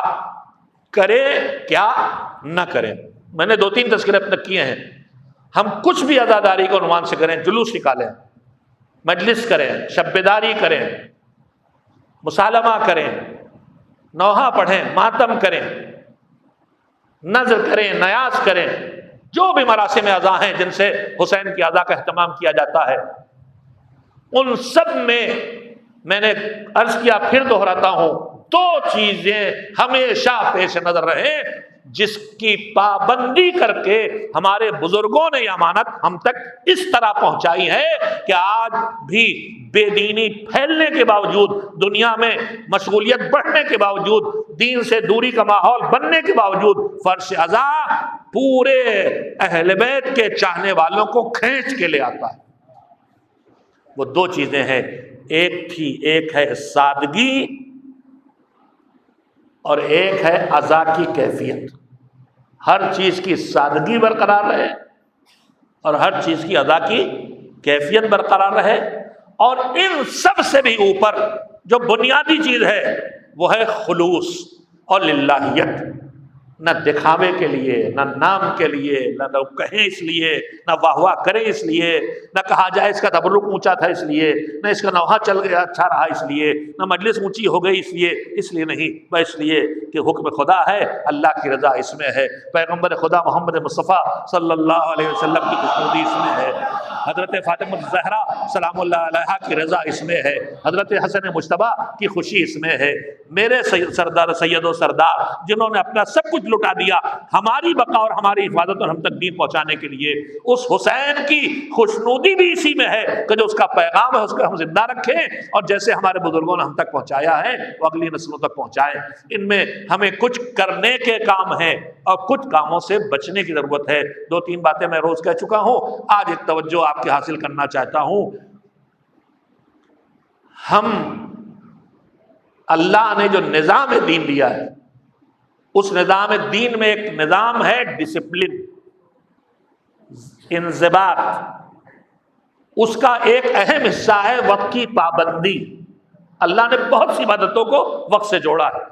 کرے کیا نہ کرے۔ میں نے 2-3 تذکرے اب تک کیے ہیں۔ ہم کچھ بھی عزاداری کو عنوان سے کریں، جلوس نکالیں، مجلس کریں، شب بیداری کریں، مسالمہ کریں، نوحہ پڑھیں، ماتم کریں، نذر کریں، نیاز کریں، جو بھی مراسم عزا ہیں جن سے حسین کی عزا کا اہتمام کیا جاتا ہے، ان سب میں نے عرض کیا، پھر دہراتا ہوں، 2 چیزیں ہمیشہ پیش نظر رہیں جس کی پابندی کر کے ہمارے بزرگوں نے یہ امانت ہم تک اس طرح پہنچائی ہے کہ آج بھی بے دینی پھیلنے کے باوجود، دنیا میں مشغولیت بڑھنے کے باوجود، دین سے دوری کا ماحول بننے کے باوجود، فرش عزا پورے اہل بیت کے چاہنے والوں کو کھینچ کے لے آتا ہے۔ وہ 2 چیزیں ہیں، ایک ہے سادگی اور ایک ہے عزا کی کیفیت۔ ہر چیز کی سادگی برقرار رہے اور ہر چیز کی عزا کی کیفیت برقرار رہے، اور ان سب سے بھی اوپر جو بنیادی چیز ہے وہ ہے خلوص اور للہیت۔ نہ دکھاوے کے لیے، نہ نام کے لیے، نہ لوگ کہیں اس لیے، نہ واہ واہ کریں اس لیے، نہ کہا جائے اس کا تبرک اونچا تھا اس لیے، نہ اس کا نوحہ چل گیا اچھا رہا اس لیے، نہ مجلس اونچی ہو گئی اس لیے نہیں، بس اس لیے کہ حکم خدا ہے، اللہ کی رضا اس میں ہے، پیغمبر خدا محمد مصطفیٰ صلی اللہ علیہ وسلم کی خوشنودی اس میں ہے۔ حضرت فاطمہ الزہرا سلام اللہ علیہا کی رضا اس میں ہے، حضرت حسن مجتبیٰ کی خوشی اس میں ہے، میرے سردار سید و سردار جنہوں نے اپنا سب کچھ لٹا دیا ہماری بقا اور ہماری حفاظت اور ہم تک دین پہنچانے کے لیے، اس حسین کی خوشنودی بھی اسی میں ہے کہ جو اس کا پیغام ہے اس کو ہم زندہ رکھیں، اور جیسے ہمارے بزرگوں نے ہم تک پہنچایا ہے وہ اگلی نسلوں تک پہنچائیں۔ ان میں ہمیں کچھ کرنے کے کام ہیں اور کچھ کاموں سے بچنے کی ضرورت ہے۔ 2-3 باتیں میں روز کہہ چکا ہوں، آج ایک توجہ آپ کی حاصل کرنا چاہتا ہوں۔ ہم اللہ نے جو نظام دین دیا ہے، اس نظام دین میں ایک نظام ہے ڈسپلن، انضباط، اس کا ایک اہم حصہ ہے وقت کی پابندی۔ اللہ نے بہت سی عبادتوں کو وقت سے جوڑا ہے،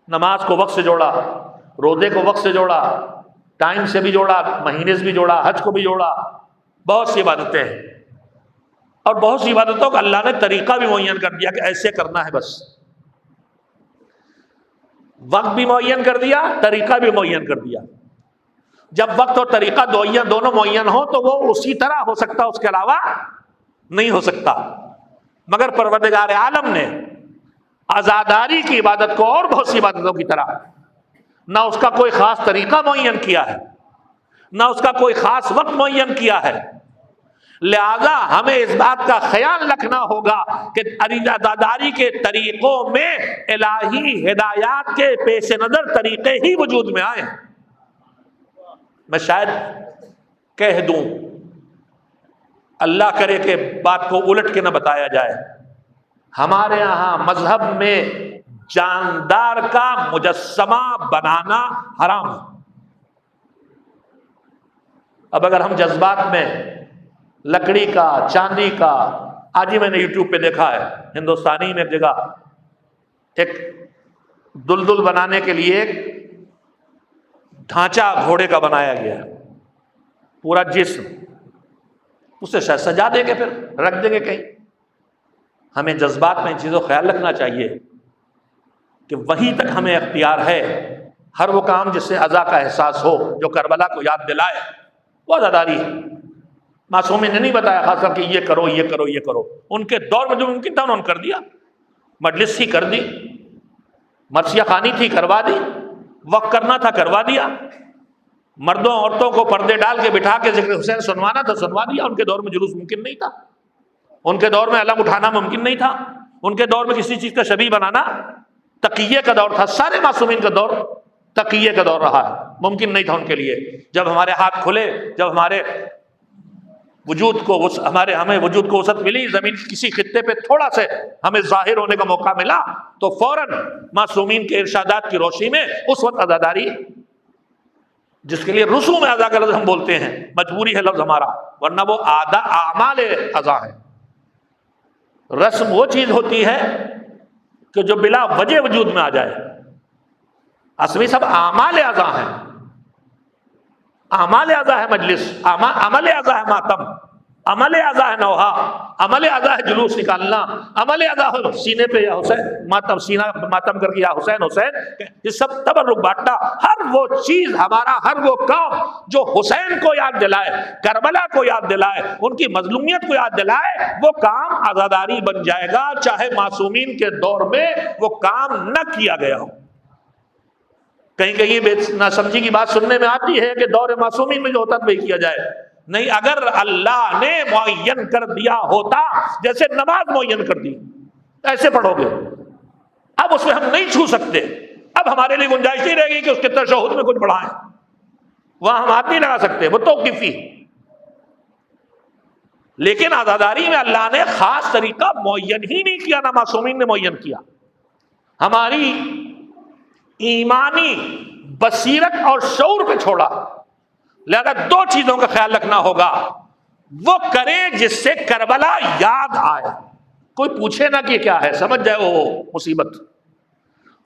نماز کو وقت سے جوڑا، روزے کو وقت سے جوڑا، ٹائم سے بھی جوڑا، مہینے سے بھی جوڑا، حج کو بھی جوڑا، بہت سی عبادتیں ہیں، اور بہت سی عبادتوں کا اللہ نے طریقہ بھی معین کر دیا کہ ایسے کرنا ہے، بس وقت بھی معین کر دیا، طریقہ بھی معین کر دیا۔ جب وقت اور طریقہ دونوں معین ہو تو وہ اسی طرح ہو سکتا، اس کے علاوہ نہیں ہو سکتا۔ مگر پروردگار عالم نے عزاداری کی عبادت کو اور بہت سی عبادتوں کی طرح نہ اس کا کوئی خاص طریقہ معین کیا ہے، نہ اس کا کوئی خاص وقت معین کیا ہے، لہذا ہمیں اس بات کا خیال رکھنا ہوگا کہ عزاداری کے طریقوں میں الہی ہدایات کے پیش نظر طریقے ہی وجود میں آئے۔ میں شاید کہہ دوں، اللہ کرے کہ بات کو الٹ کے نہ بتایا جائے، ہمارے یہاں مذہب میں جاندار کا مجسمہ بنانا حرام ہے۔ اب اگر ہم جذبات میں لکڑی کا، چاندی کا، آج ہی میں نے یوٹیوب پہ دیکھا ہے، ہندوستانی میں ایک جگہ ایک دلدل بنانے کے لیے ایک ڈھانچہ گھوڑے کا بنایا گیا ہے، پورا جسم، اسے شاید سجا دیں گے، پھر رکھ دیں گے کہیں۔ ہمیں جذبات میں ان چیزوں خیال رکھنا چاہیے کہ وہیں تک ہمیں اختیار ہے۔ ہر وہ کام جس سے عزا کا احساس ہو، جو کربلا کو یاد دلائے، وہ عزاداری ہے۔ معصومین نے نہیں بتایا خاص کر کہ یہ کرو یہ کرو یہ کرو، ان کے دور میں جو ممکن تھا انہوں نے کر دیا، مجلس تھی کر دی، مرثیہ خوانی تھی کروا دی، وقت کرنا تھا کروا دیا، مردوں عورتوں کو پردے ڈال کے بٹھا کے ذکر حسین سنوانا تھا سنوا دیا۔ ان کے دور میں جلوس ممکن نہیں تھا، ان کے دور میں علم اٹھانا ممکن نہیں تھا، ان کے دور میں کسی چیز کا شبیہ بنانا، تقیے کا دور تھا، سارے معصومین کا دور تقیے کا دور رہا ہے، ممکن نہیں تھا ان کے لیے۔ جب ہمارے ہاتھ کھلے، جب ہمارے وجود کو ہمیں وجود کو وسعت ملی، زمین کسی خطے پہ تھوڑا سے ہمیں ظاہر ہونے کا موقع ملا، تو فوراً معصومین کے ارشادات کی روشنی میں اس وقت عزاداری، جس کے لیے رسوم اعضاء کا لفظ ہم بولتے ہیں، مجبوری ہے لفظ ہمارا، ورنہ وہ اعمال اعضاء ہے۔ رسم وہ چیز ہوتی ہے کہ جو بلا وجہ وجود میں آ جائے، اصلی سب اعمال اعضاء ہیں، اعمال اعضاء ہے مجلس، عمل اعضاء ہے ماتم، عمل اعضاء ہے نوحہ، عمل اعضاء ہے جلوس نکالنا، عمل اعضاء ہے سینے پہ یا حسین ماتم، سینہ ماتم کر کے یا حسین حسین، یہ سب تبرک بانٹنا، ہر وہ چیز ہمارا، ہر وہ کام جو حسین کو یاد دلائے، کربلا کو یاد دلائے، ان کی مظلومیت کو یاد دلائے، وہ کام عزاداری بن جائے گا، چاہے معصومین کے دور میں وہ کام نہ کیا گیا ہو۔ کہیں کہیں بے ناسمجھی کی بات سننے میں آتی ہے کہ دور معصومین میں جو ہوتا وہی کیا جائے، نہیں، اگر اللہ نے معین کر دیا ہوتا، جیسے نماز معین کر دی، ایسے پڑھو گے، اب اس میں ہم نہیں چھو سکتے، اب ہمارے لیے گنجائش نہیں رہے گی کہ اس کے تشہد میں کچھ بڑھائیں، وہاں ہم ہاتھ نہیں لگا سکتے، وہ توقیفی۔ لیکن عزاداری میں اللہ نے خاص طریقہ معین ہی نہیں کیا، نہ معصومین نے معین کیا۔ ہماری ایمانی بصیرت اور شعور پہ چھوڑا، لہذا دو چیزوں کا خیال رکھنا ہوگا، وہ کرے جس سے کربلا یاد آئے، کوئی پوچھے نہ کہ کیا ہے، سمجھ جائے وہ مصیبت،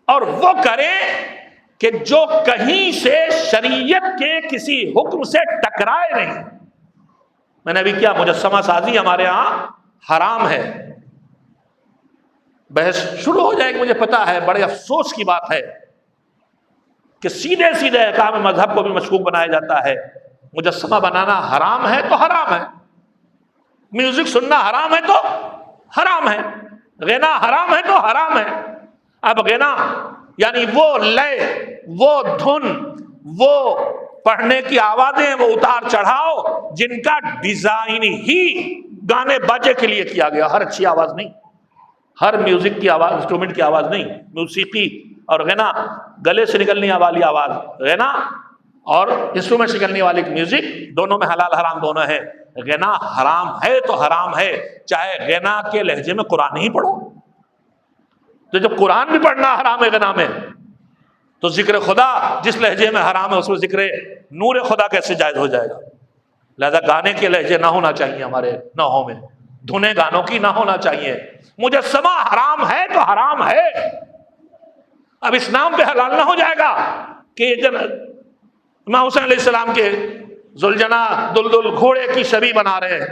اور وہ کرے کہ جو کہیں سے شریعت کے کسی حکم سے ٹکرائے نہیں۔ میں نے ابھی کیا، مجسمہ سازی ہمارے ہاں حرام ہے، بحث شروع ہو جائے گی، مجھے پتا ہے، بڑے افسوس کی بات ہے کہ سیدھے سیدھے احکام مذہب کو بھی مشکوک بنایا جاتا ہے۔ مجسمہ بنانا حرام ہے تو حرام ہے، میوزک سننا حرام ہے تو حرام ہے، غنا حرام ہے تو حرام ہے۔ اب غنا یعنی وہ لے، وہ دھن، وہ پڑھنے کی آوازیں، وہ اتار چڑھاؤ جن کا ڈیزائن ہی گانے باجے کے لیے کیا گیا، ہر اچھی آواز نہیں، ہر میوزک کی آواز، انسٹرومنٹ کی آواز نہیں۔ موسیقی اور غنا گلے سے نکلنے والی آواز، غنا اور انسٹرومنٹ سے نکلنے والی میوزک، دونوں میں حلال حرام دونوں ہے۔ غنا حرام ہے تو حرام ہے، چاہے غنا کے لہجے میں قرآن ہی پڑھو۔ تو جب قرآن بھی پڑھنا حرام ہے غنا میں، تو ذکر خدا جس لہجے میں حرام ہے اس میں ذکر نور خدا کیسے جائز ہو جائے گا؟ لہذا گانے کے لہجے نہ ہونا چاہیے ہمارے نوحوں میں، دھنے گانوں کی نہ ہونا چاہیے۔ مجسمہ حرام ہے تو حرام ہے۔ اب اس نام پہ حلال نہ ہو جائے گا کہ امام حسین علیہ السلام کے ذوالجناح دلدل گھوڑے کی شبیہ بنا رہے ہیں،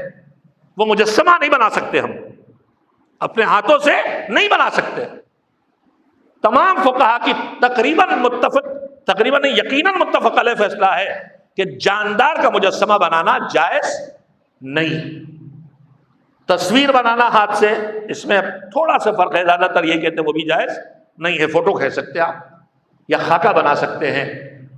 وہ مجسمہ نہیں بنا سکتے، ہم اپنے ہاتھوں سے نہیں بنا سکتے۔ تمام فقہا کی تقریباً یقیناً متفق علیہ فیصلہ ہے کہ جاندار کا مجسمہ بنانا جائز نہیں۔ تصویر بنانا ہاتھ سے، اس میں تھوڑا سا فرق ہے، زیادہ تر یہ کہتے ہیں وہ بھی جائز نہیں ہے۔ فوٹو کھینچ سکتے آپ یا خاکہ بنا سکتے ہیں۔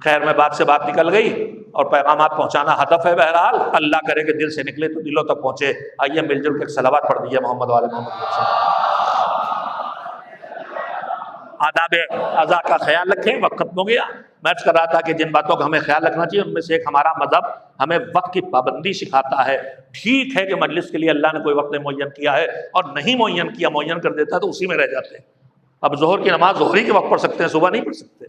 خیر میں بات سے بات نکل گئی اور پیغامات پہنچانا ہدف ہے، بہرحال اللہ کرے کہ دل سے نکلے تو دلوں تک پہنچے۔ آئیے مل جل کے ایک صلوات پڑھ دیجیے محمد والے محمد۔ آداب اذا کا خیال رکھیں، وقت ختم ہو گیا۔ میں عرض کر رہا تھا کہ جن باتوں کا ہمیں خیال رکھنا چاہیے ان میں سے ایک ہمارا مذہب ہمیں وقت کی پابندی سکھاتا ہے۔ ٹھیک ہے کہ مجلس کے لیے اللہ نے کوئی وقت معین کیا ہے، اور نہیں معین کیا، معین کر دیتا ہے تو اسی میں رہ جاتے ہیں۔ اب ظہر کی نماز ظہر ہی کے وقت پڑھ سکتے ہیں، صبح نہیں پڑھ سکتے۔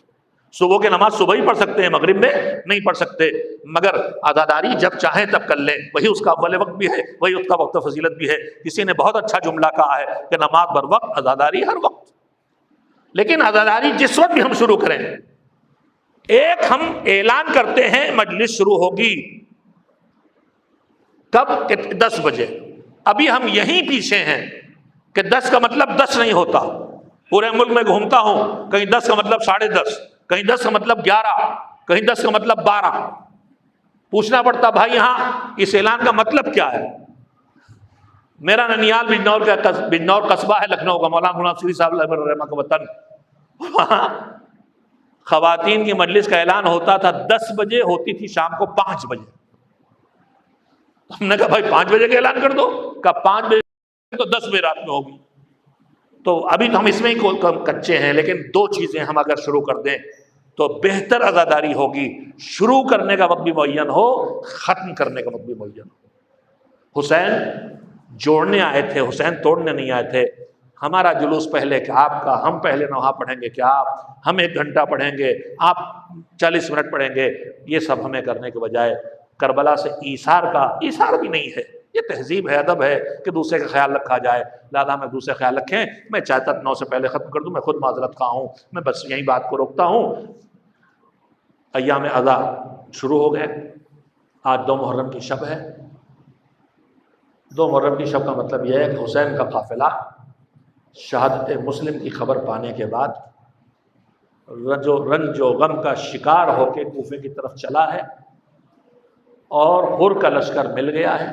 صبح کی نماز صبح ہی پڑھ سکتے ہیں، مغرب میں نہیں پڑھ سکتے، مگر عزاداری جب چاہیں تب کر لیں، وہی اس کا اول وقت بھی ہے، وہی اس کا وقت فضیلت بھی ہے۔ کسی نے بہت اچھا جملہ کہا ہے کہ نماز بر وقت، عزاداری ہر وقت۔ لیکن عزاداری جس وقت بھی ہم شروع کریں، ایک ہم اعلان کرتے ہیں مجلس شروع ہوگی کب؟ 10 بجے۔ ابھی ہم یہیں پیچھے ہیں کہ 10 کا مطلب 10 نہیں ہوتا۔ پورے ملک میں گھومتا ہوں، کہیں 10 کا مطلب 10:30، کہیں 10 کا مطلب 11، کہیں 10 کا مطلب 12۔ پوچھنا پڑتا بھائی یہاں اس اعلان کا مطلب کیا ہے؟ میرا ننیال بجنور قصبہ ہے لکھنؤ کا، مولانا غلام نصیری صاحب رحمہ کا وطن۔ وہاں خواتین کی مجلس کا اعلان ہوتا تھا 10 بجے، ہوتی تھی شام کو 5 بجے۔ ہم نے کہا بھائی 5 بجے کا اعلان کر دو، کہا 5 بجے تو 10 بجے رات میں ہوگی۔ تو ابھی تو ہم اس میں ہی کچے ہیں، لیکن 2 چیزیں ہم اگر شروع کر دیں تو بہتر عزاداری ہوگی۔ شروع کرنے کا وقت بھی معین ہو، ختم کرنے کا وقت بھی معین ہو۔ حسین جوڑنے آئے تھے، حسین توڑنے نہیں آئے تھے۔ ہمارا جلوس پہلے کہ آپ کا، ہم پہلے نوحہ پڑھیں گے کہ آپ، ہم 1 گھنٹہ پڑھیں گے، آپ 40 منٹ پڑھیں گے، یہ سب ہمیں کرنے کے بجائے کربلا سے ایثار کا، ایثار بھی نہیں ہے، یہ تہذیب ہے، ادب ہے کہ دوسرے کا خیال رکھا جائے۔ لہٰذا میں دوسرے خیال رکھیں۔ میں چاہتا 9 سے پہلے ختم کر دوں، میں خود معذرت خواہ ہوں، میں بس یہی بات کو روکتا ہوں۔ ایام اذا شروع ہو گئے۔ آج 2 محرم کی شب ہے۔ 2 محرم کی شب کا مطلب یہ ہے کہ حسین کا قافلہ شہادت مسلم کی خبر پانے کے بعد رنج و غم کا شکار ہو کے کوفے کی طرف چلا ہے، اور حر کا لشکر مل گیا ہے،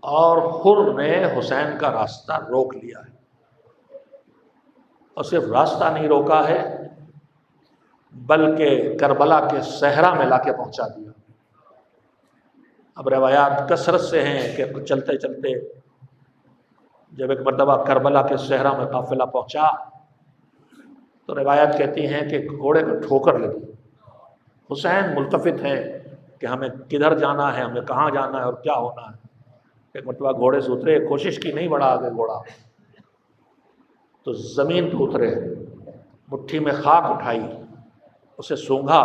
اور حر نے حسین کا راستہ روک لیا ہے۔ اور صرف راستہ نہیں روکا ہے بلکہ کربلا کے صحرا میں لا کے پہنچا دیا۔ اب روایات کثرت سے ہیں کہ چلتے چلتے جب ایک مرتبہ کربلا کے صحرا میں قافلہ پہنچا تو روایات کہتی ہیں کہ گھوڑے کو ٹھوکر لگی۔ حسین ملتفت ہیں کہ ہمیں کدھر جانا ہے، ہمیں کہاں جانا ہے اور کیا ہونا ہے۔ ایک مرتبہ گھوڑے سے اترے، کوشش کی نہیں بڑھا آگے گھوڑا، تو زمین پہ اترے، مٹھی میں خاک اٹھائی، اسے سونگھا،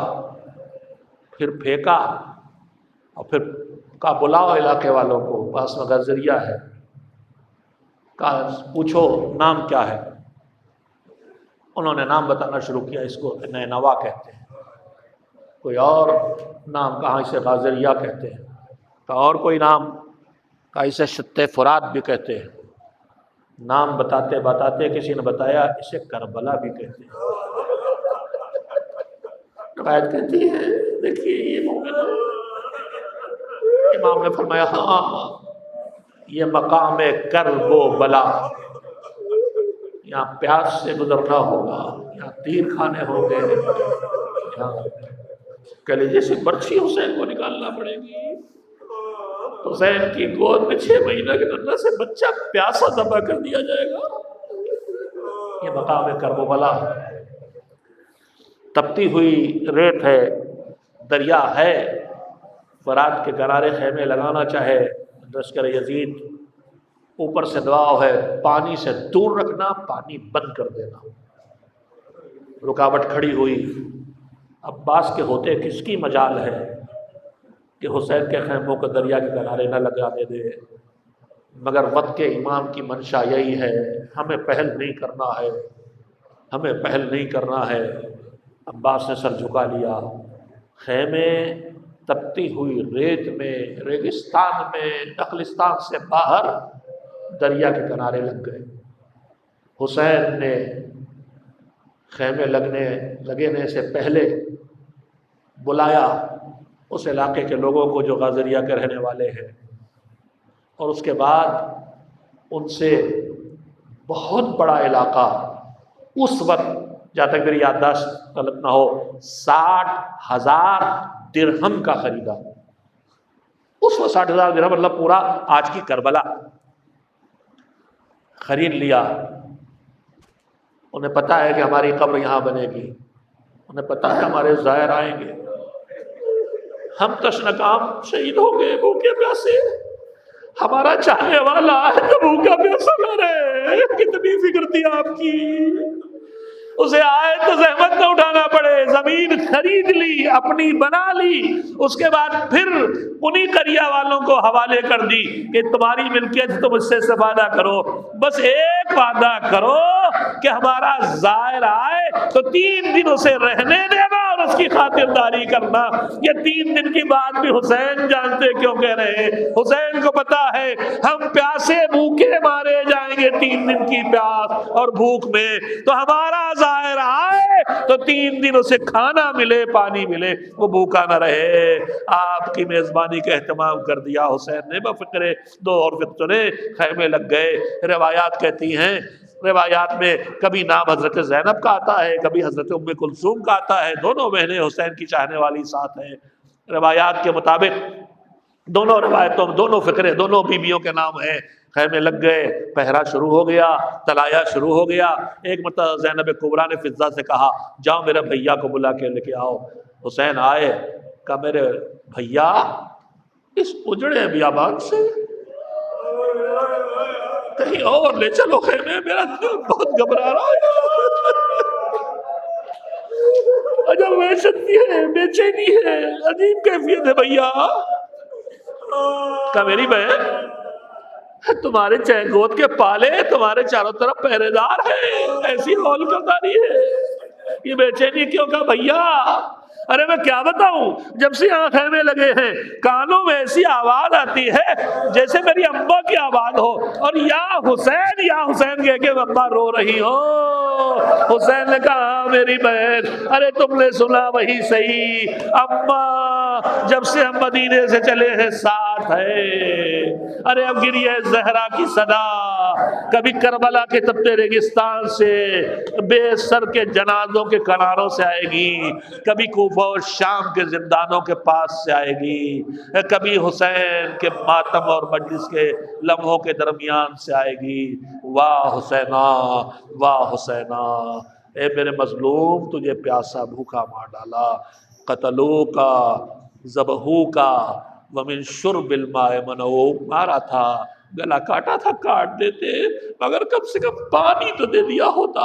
پھر پھینکا، اور پھر کہا بلاؤ علاقے والوں کو، پاس میں غزریہ ہے، کہا پوچھو نام کیا ہے۔ انہوں نے نام بتانا شروع کیا، اس کو نینوا کہتے ہیں، کوئی اور نام کہا اسے غازریہ کہتے ہیں، کہا اور کوئی نام، کہا اسے شط فرات بھی کہتے ہیں۔ نام بتاتے بتاتے کسی نے بتایا اسے کربلا بھی کہتے ہیں۔ روایت کہتی ہے دیکھیے یہ مومن امام نے فرمایا ہاں یہ مقام کرب و بلا، یہاں پیاس سے گزرنا ہوگا، یہاں تیر کھانے ہوں گے، یہاں کلیجے سے برچھی حسین کو نکالنا پڑے گی۔ حسین کی گود میں 6 مہینہ کے ننھے سے بچہ پیاسا ذبح کر دیا جائے گا۔ یہ مقام کرب و بلا، تپتی ہوئی ریت ہے، دریا ہے، فرات کے کنارے خیمے لگانا چاہے لشکر یزید، اوپر سے دعا ہے پانی سے دور رکھنا، پانی بند کر دینا۔ رکاوٹ کھڑی ہوئی، عباس کے ہوتے کس کی مجال ہے کہ حسین کے خیموں کو دریا کے کنارے نہ لگانے دے، مگر وقت کے امام کی منشا یہی ہے، ہمیں پہل نہیں کرنا ہے، ہمیں پہل نہیں کرنا ہے۔ عباس نے سر جھکا لیا، خیمے تپتی ہوئی ریت میں، ریگستان میں، نخلستان سے باہر دریا کے کنارے لگ گئے۔ حسین نے خیمے لگنے سے پہلے بلایا اس علاقے کے لوگوں کو جو غازریہ کے رہنے والے ہیں، اور اس کے بعد ان سے بہت بڑا علاقہ اس وقت، جہاں تک میری یادداشت غلط نہ ہو، 60,000 درہم کا خریدا۔ اس وقت 60,000 درہم مطلب پورا آج کی کربلا خرید لیا۔ انہیں پتا ہے کہ ہماری قبر یہاں بنے گی، انہیں پتا ہے ہمارے زائر آئیں گے، ہم تشنکام شہید ہوں گے بھوکے پیاسے، ہمارا چاہنے والا ہے تو بھوکا پیاسا مرے۔ کتنی فکر تھی آپ کی، اسے آئے تو زحمت نہ اٹھانا پڑے، زمین خرید لی، اپنی بنا لی، اس کے بعد پھر انہی قریہ والوں کو حوالے کر دی کہ تمہاری ملکیت تم اس سے استفادہ کرو، بس ایک وعدہ کرو کہ ہمارا زائر آئے تو 3 دن اسے رہنے دینا اور اس کی خاطرداری کرنا۔ یہ 3 دن کی بات بھی حسین جانتے کیوں کہہ رہے ہیں، حسین کو پتا ہے ہم پیاسے بھوکے مارے جائیں گے 3 دن کی پیاس اور بھوک میں، تو ہمارا زائر آئے تو 3 دن اسے کھانا ملے، پانی ملے، وہ بھوکا نہ رہے۔ آپ کی میزبانی کا اہتمام کر دیا حسین نے بفکرے 2 اور فکرے، خیمے لگ گئے۔ روایات کہتی ہیں، روایات میں کبھی نام حضرت زینب کا آتا ہے، کبھی حضرت ام کلثوم کا آتا ہے، دونوں بہنیں حسین کی چاہنے والی ساتھ ہیں۔ روایات کے مطابق دونوں روایتوں میں دونوں فکرے، دونوں بیویوں کے نام ہیں۔ خیمے لگ گئے، پہرا شروع ہو گیا، طلایہ شروع ہو گیا۔ ایک مرتبہ زینب کبریٰ نے فضہ سے کہا جاؤ میرے بھیا کو بلا کے لے کے آؤ۔ حسین آئے، کہا میرے بھیا اس اجڑے بیابان سے کہیں اور لے چلو خیمے، میرا دل بہت گھبرا رہا ہے، عجب وحشت ہے، بے چینی ہے، عجیب کیفیت ہے بھیا۔ کہا میری بہن تمہارے گود کے پالے تمہارے چاروں طرف پہرے دار ہیں، ایسی ہول کرداری ہے، یہ بے چینی کیوں؟ کہا بھیا ارے میں کیا بتاؤں، جب سے یہاں خیمے لگے ہیں کانوں میں ایسی آواز آتی ہے جیسے میری اماں کی آواز ہو، اور یا حسین کہہ کے اماں رو رہی ہو۔ حسین نے کہا میری بہن ارے تم نے سنا وہی صحیح، اماں جب سے ہم مدینے سے چلے ہیں ساتھ ہے۔ ارے اب گری ہے زہرا کی صدا، کبھی کربلا کے تپتے ریگستان سے بے سر کے جنازوں کے کناروں سے آئے گی، کبھی کوفہ اور شام کے زندانوں کے پاس سے آئے گی، کبھی حسین کے ماتم اور مجلس کے لمحوں کے درمیان سے آئے گی۔ واہ حسینہ، واہ حسینہ، اے میرے مظلوم تجھے پیاسا بھوکا مار ڈالا، قتلوں کا ذبحوں کا ومن شرب الماء منعوا، مارا تھا گلا کاٹا تھا کاٹ دیتے، مگر کم سے کم پانی تو دے دیا ہوتا۔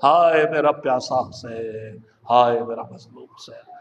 ہائے میرا پیاسا حسین، ہائے میرا مظلوم حسین۔